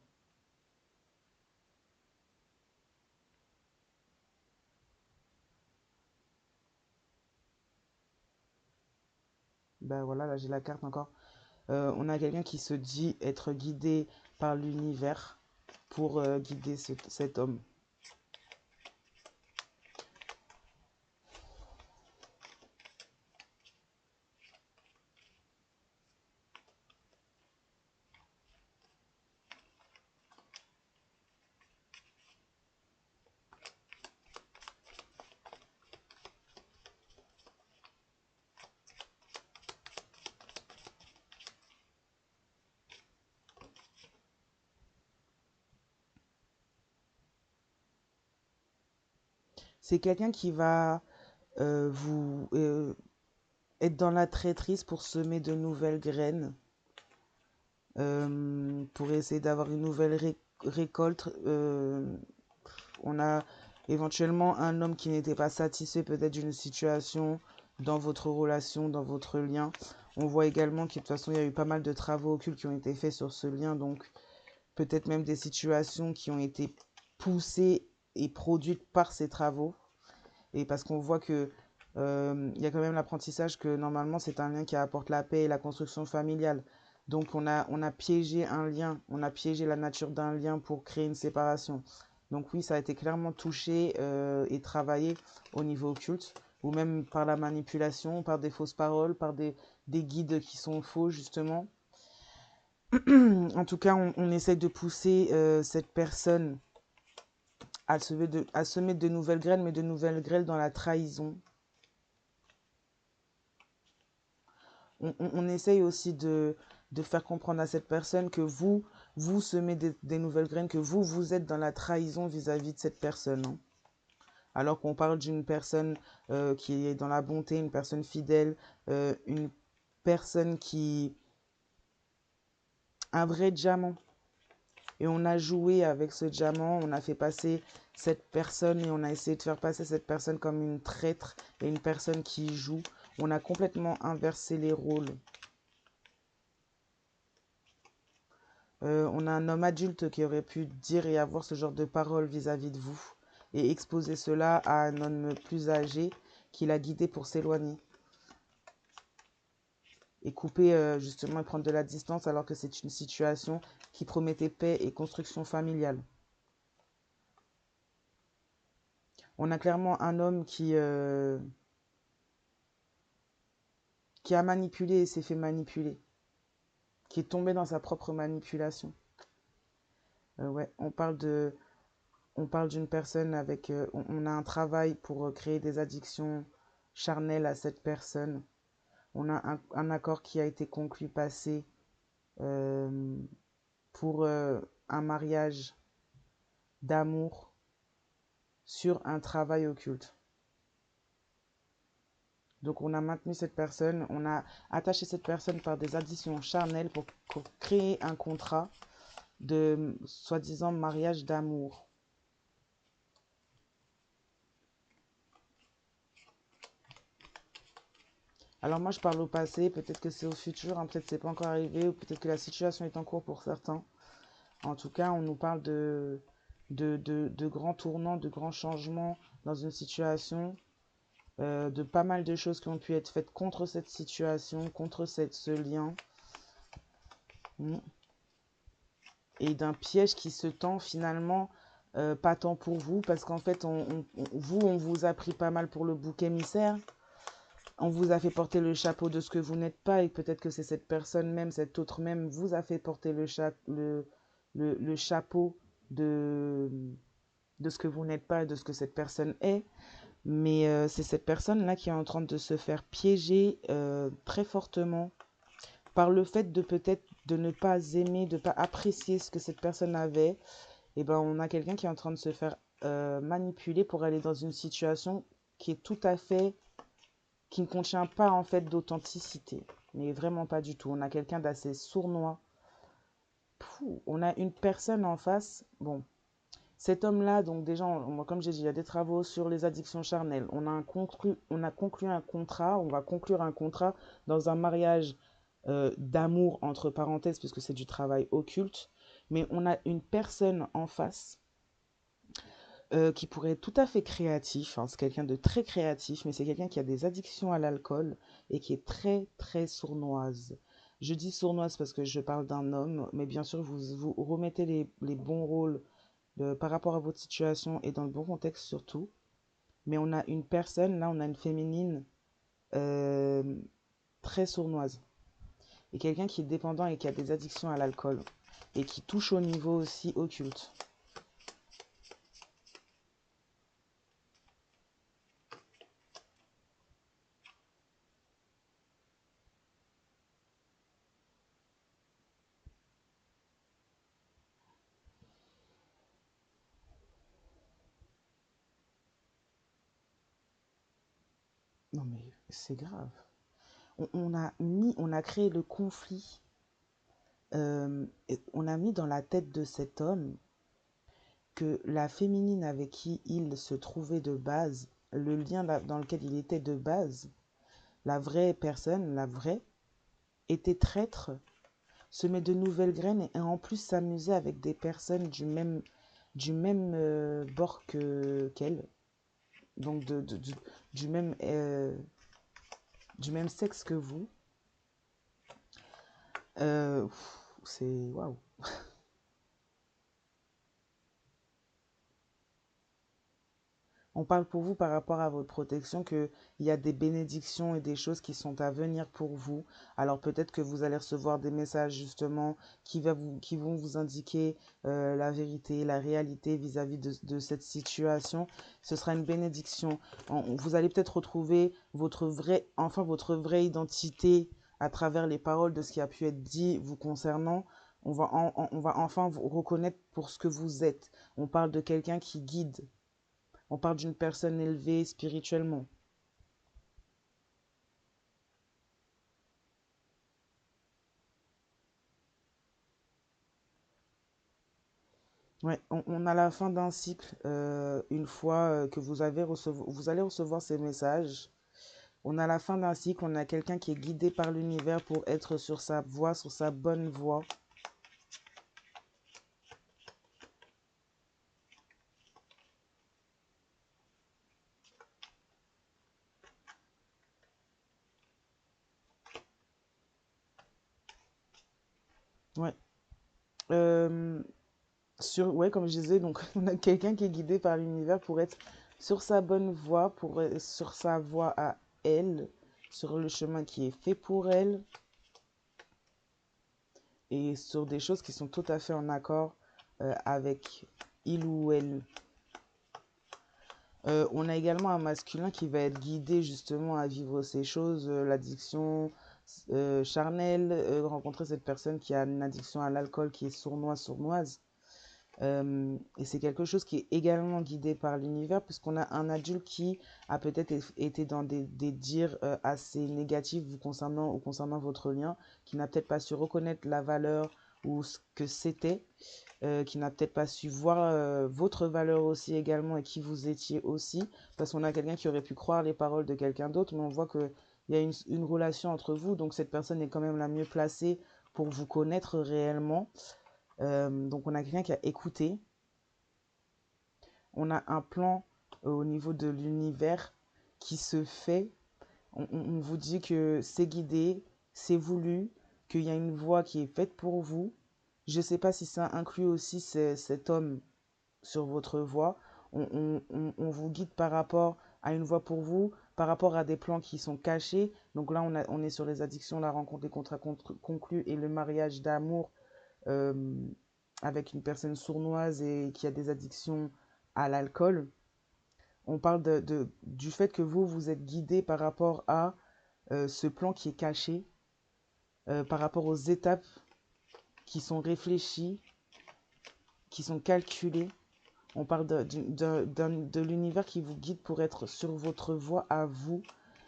Ben voilà, là j'ai la carte encore. On a quelqu'un qui se dit être guidé par l'univers pour guider cet homme. C'est quelqu'un qui va vous être dans la traîtrise pour semer de nouvelles graines, pour essayer d'avoir une nouvelle récolte. On a éventuellement un homme qui n'était pas satisfait peut-être d'une situation dans votre relation, dans votre lien. On voit également que de toute façon, il y a eu pas mal de travaux occultes qui ont été faits sur ce lien, donc peut-être même des situations qui ont été poussées et produites par ces travaux. Et parce qu'on voit que il y a quand même l'apprentissage que normalement c'est un lien qui apporte la paix et la construction familiale. Donc on a piégé un lien, on a piégé la nature d'un lien pour créer une séparation. Donc oui, ça a été clairement touché et travaillé au niveau occulte, ou même par la manipulation, par des fausses paroles, par des guides qui sont faux justement. En tout cas, on essaye de pousser cette personne à semer de nouvelles graines, mais de nouvelles graines dans la trahison. On essaye aussi de faire comprendre à cette personne que vous semez des nouvelles graines, que vous êtes dans la trahison vis-à-vis de cette personne, hein. Alors qu'on parle d'une personne qui est dans la bonté, une personne fidèle, une personne qui... un vrai diamant. Et on a joué avec ce diamant, on a fait passer cette personne et on a essayé de faire passer cette personne comme une traître et une personne qui joue. On a complètement inversé les rôles. On a un homme adulte qui aurait pu dire et avoir ce genre de paroles vis-à-vis de vous et exposer cela à un homme plus âgé qui l'a guidé pour s'éloigner et couper justement et prendre de la distance alors que c'est une situation qui promettait paix et construction familiale. On a clairement un homme qui a manipulé et s'est fait manipuler, qui est tombé dans sa propre manipulation. Ouais, on parle d'une personne avec... on a un travail pour créer des addictions charnelles à cette personne. On a un accord qui a été conclu passé euh, pour un mariage d'amour sur un travail occulte. Donc on a maintenu cette personne, on a attaché cette personne par des additions charnelles pour créer un contrat de soi-disant mariage d'amour. Alors moi je parle au passé, peut-être que c'est au futur, hein, peut-être que c'est pas encore arrivé, ou peut-être que la situation est en cours pour certains. En tout cas, on nous parle de grands tournants, de grands changements dans une situation, de pas mal de choses qui ont pu être faites contre cette situation, contre ce lien, et d'un piège qui se tend finalement pas tant pour vous, parce qu'en fait, on vous a pris pas mal pour le bouc émissaire. On vous a fait porter le chapeau de ce que vous n'êtes pas, et peut-être que c'est cette personne même, cette autre même, vous a fait porter le chapeau de ce que vous n'êtes pas et de ce que cette personne est. Mais c'est cette personne-là qui est en train de se faire piéger très fortement par le fait de peut-être de ne pas aimer, de ne pas apprécier ce que cette personne avait. Et ben on a quelqu'un qui est en train de se faire manipuler pour aller dans une situation qui est tout à fait, qui ne contient pas en fait d'authenticité, mais vraiment pas du tout. On a quelqu'un d'assez sournois. On a une personne en face, bon, cet homme-là, donc déjà, comme j'ai dit, il y a des travaux sur les addictions charnelles. On a conclu un contrat, on va conclure un contrat dans un mariage d'amour, entre parenthèses, puisque c'est du travail occulte. Mais on a une personne en face qui pourrait être tout à fait créatif, hein. C'est quelqu'un de très créatif, mais c'est quelqu'un qui a des addictions à l'alcool et qui est très, très sournoise. Je dis sournoise parce que je parle d'un homme, mais bien sûr, vous remettez les bons rôles par rapport à votre situation et dans le bon contexte surtout. Mais on a une personne, là, on a une féminine euh, très sournoise. Et quelqu'un qui est dépendant et qui a des addictions à l'alcool. Et qui touche au niveau aussi occulte. Non mais c'est grave. On a créé le conflit. On a mis dans la tête de cet homme que la féminine avec qui il se trouvait de base, le lien dans lequel il était de base, la vraie personne, la vraie, était traître, semer de nouvelles graines et en plus s'amuser avec des personnes du même bord qu'elle, donc du même, du même sexe que vous. Euh, c'est waouh. On parle pour vous par rapport à votre protection qu'il y a des bénédictions et des choses qui sont à venir pour vous. Alors peut-être que vous allez recevoir des messages justement qui vont vous indiquer la vérité, la réalité vis-à-vis de cette situation. Ce sera une bénédiction. Vous allez peut-être retrouver votre vraie identité à travers les paroles de ce qui a pu être dit vous concernant. On va enfin vous reconnaître pour ce que vous êtes. On parle de quelqu'un qui guide. On parle d'une personne élevée spirituellement. Ouais, on a la fin d'un cycle une fois que vous allez recevoir ces messages. On a la fin d'un cycle, on a quelqu'un qui est guidé par l'univers pour être sur sa voie, sur sa bonne voie. Ouais. Euh, ouais, comme je disais, donc on a quelqu'un qui est guidé par l'univers pour être sur sa bonne voie, sur sa voie à elle, sur le chemin qui est fait pour elle. Et sur des choses qui sont tout à fait en accord avec il ou elle. On a également un masculin qui va être guidé justement à vivre ces choses, l'addiction charnelle, rencontrer cette personne qui a une addiction à l'alcool, qui est sournoise. Et c'est quelque chose qui est également guidé par l'univers, puisqu'on a un adulte qui a peut-être été dans des dires assez négatifs vous concernant ou concernant votre lien, qui n'a peut-être pas su reconnaître la valeur ou ce que c'était, qui n'a peut-être pas su voir votre valeur aussi également et qui vous étiez aussi, parce qu'on a quelqu'un qui aurait pu croire les paroles de quelqu'un d'autre, mais on voit qu'il y a une relation entre vous, donc cette personne est quand même la mieux placée pour vous connaître réellement. Donc on a quelqu'un qui a écouté. On a un plan au niveau de l'univers qui se fait. On vous dit que c'est guidé, c'est voulu, qu'il y a une voie qui est faite pour vous. Je ne sais pas si ça inclut aussi cet homme sur votre voie. On vous guide par rapport à une voie pour vous, par rapport à des plans qui sont cachés. Donc là, on est sur les addictions, la rencontre, les contrats conclus et le mariage d'amour euh, avec une personne sournoise et qui a des addictions à l'alcool. On parle du fait que vous êtes guidé par rapport à ce plan qui est caché, par rapport aux étapes qui sont réfléchies, qui sont calculées. On parle de l'univers qui vous guide pour être sur votre voie à vous.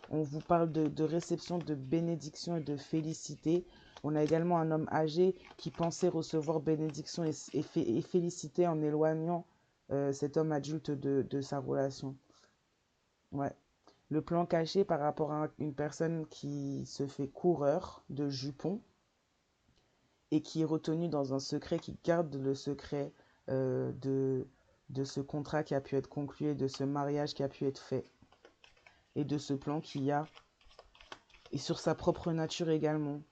On vous parle de réception, de bénédiction et de félicité. On a également un homme âgé qui pensait recevoir bénédiction et félicité en éloignant cet homme adulte de sa relation. Ouais. Le plan caché par rapport à une personne qui se fait coureur de jupons et qui est retenue dans un secret, qui garde le secret de ce contrat qui a pu être conclu, de ce mariage qui a pu être fait et de ce plan qu'il y a et sur sa propre nature également.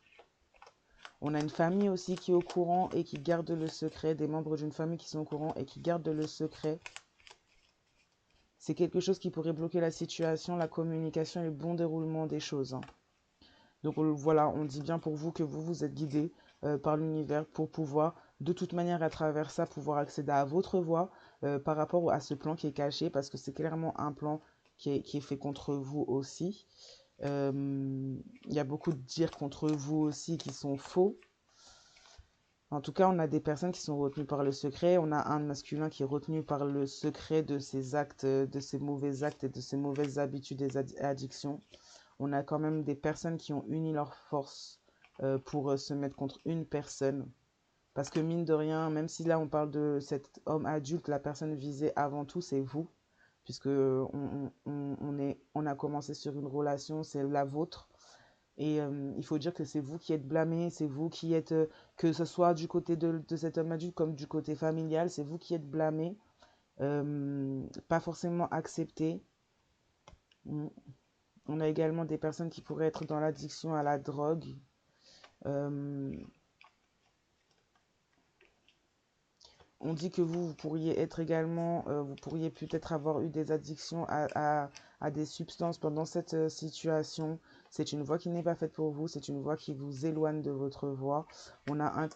On a une famille aussi qui est au courant et qui garde le secret, des membres d'une famille qui sont au courant et qui gardent le secret. C'est quelque chose qui pourrait bloquer la situation, la communication et le bon déroulement des choses. Donc voilà, on dit bien pour vous que vous êtes guidé par l'univers pour pouvoir, de toute manière à travers ça, pouvoir accéder à votre voie par rapport à ce plan qui est caché, parce que c'est clairement un plan qui est fait contre vous aussi. Il y a beaucoup de dires contre vous aussi qui sont faux. En tout cas, on a des personnes qui sont retenues par le secret. On a un masculin qui est retenu par le secret de ses actes, de ses mauvais actes et de ses mauvaises habitudes et addictions. On a quand même des personnes qui ont uni leurs forces pour se mettre contre une personne. Parce que mine de rien, même si là on parle de cet homme adulte, la personne visée avant tout, c'est vous. Puisque on a commencé sur une relation, c'est la vôtre. Et il faut dire que c'est vous qui êtes blâmé, c'est vous qui êtes, que ce soit du côté de cet homme adulte comme du côté familial, c'est vous qui êtes blâmé, pas forcément accepté. Mm. On a également des personnes qui pourraient être dans l'addiction à la drogue. On dit que vous pourriez être également, vous pourriez peut-être avoir eu des addictions à des substances pendant cette situation. C'est une voie qui n'est pas faite pour vous, c'est une voie qui vous éloigne de votre voie. On a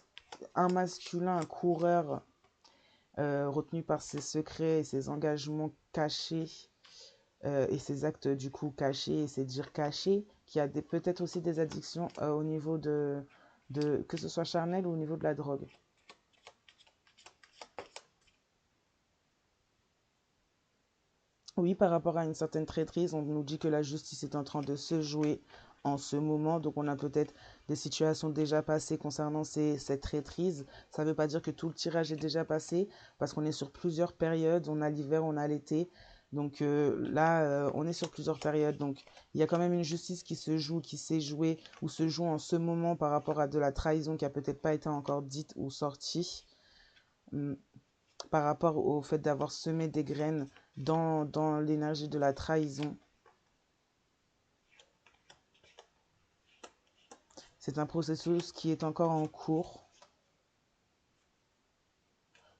un masculin, un coureur, retenu par ses secrets et ses engagements cachés, et ses actes du coup cachés et ses dires cachés, qui a peut-être aussi des addictions au niveau que ce soit charnel ou au niveau de la drogue. Oui, par rapport à une certaine traîtrise, on nous dit que la justice est en train de se jouer en ce moment. Donc, on a peut-être des situations déjà passées concernant cette traîtrise. Ça ne veut pas dire que tout le tirage est déjà passé, parce qu'on est sur plusieurs périodes. On a l'hiver, on a l'été. Donc là, on est sur plusieurs périodes. Donc, il y a quand même une justice qui se joue, qui s'est jouée, ou se joue en ce moment par rapport à de la trahison qui a peut-être pas été encore dite ou sortie. Par rapport au fait d'avoir semé des graines dans l'énergie de la trahison. C'est un processus qui est encore en cours.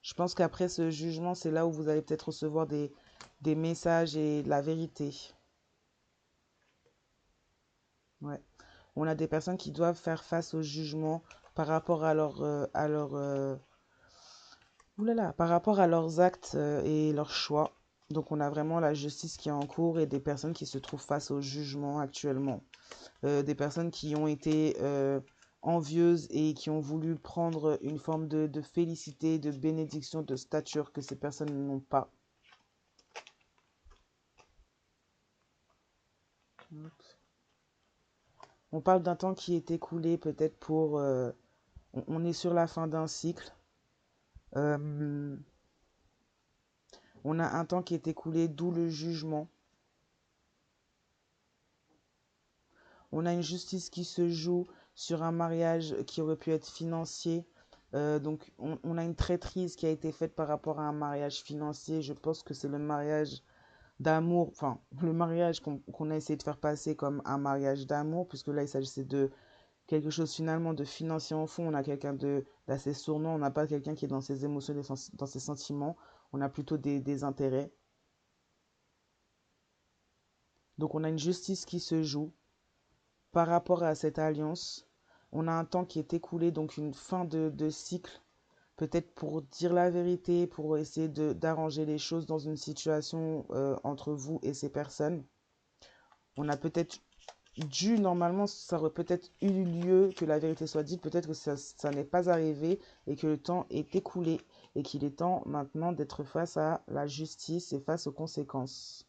Je pense qu'après ce jugement, c'est là où vous allez peut-être recevoir des messages et de la vérité. Ouais. On a des personnes qui doivent faire face au jugement par rapport à par rapport à leurs actes et leurs choix. Donc on a vraiment la justice qui est en cours et des personnes qui se trouvent face au jugement actuellement. Des personnes qui ont été envieuses et qui ont voulu prendre une forme de félicité, de bénédiction, de stature que ces personnes n'ont pas. On parle d'un temps qui est écoulé peut-être pour... on est sur la fin d'un cycle. On a un temps qui est écoulé, d'où le jugement. On a une justice qui se joue sur un mariage qui aurait pu être financier. Donc, on a une traîtrise qui a été faite par rapport à un mariage financier. Je pense que c'est le mariage d'amour, enfin, le mariage qu'on a essayé de faire passer comme un mariage d'amour, puisque là, il s'agissait de quelque chose finalement de financier en fond. On a quelqu'un d'assez sournois, on n'a pas quelqu'un qui est dans ses émotions, dans ses sentiments. On a plutôt des intérêts. Donc, on a une justice qui se joue par rapport à cette alliance. On a un temps qui est écoulé, donc une fin de cycle, peut-être pour dire la vérité, pour essayer d'arranger les choses dans une situation entre vous et ces personnes. On a peut-être normalement, ça aurait peut-être eu lieu que la vérité soit dite, peut-être que ça n'est pas arrivé et que le temps est écoulé et qu'il est temps maintenant d'être face à la justice et face aux conséquences.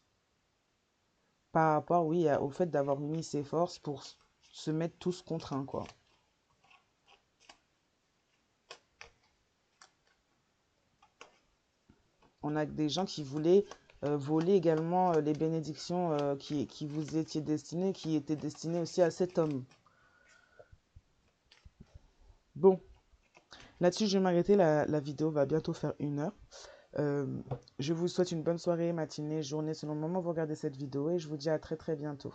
Par rapport, oui, au fait d'avoir mis ses forces pour se mettre tous contre un, quoi. On a des gens qui voulaient voler également les bénédictions qui vous étaient destinées, qui étaient destinées aussi à cet homme. Bon, là-dessus, je vais m'arrêter. La vidéo va bientôt faire 1 heure. Je vous souhaite une bonne soirée, matinée, journée, selon le moment où vous regardez cette vidéo et je vous dis à très très bientôt.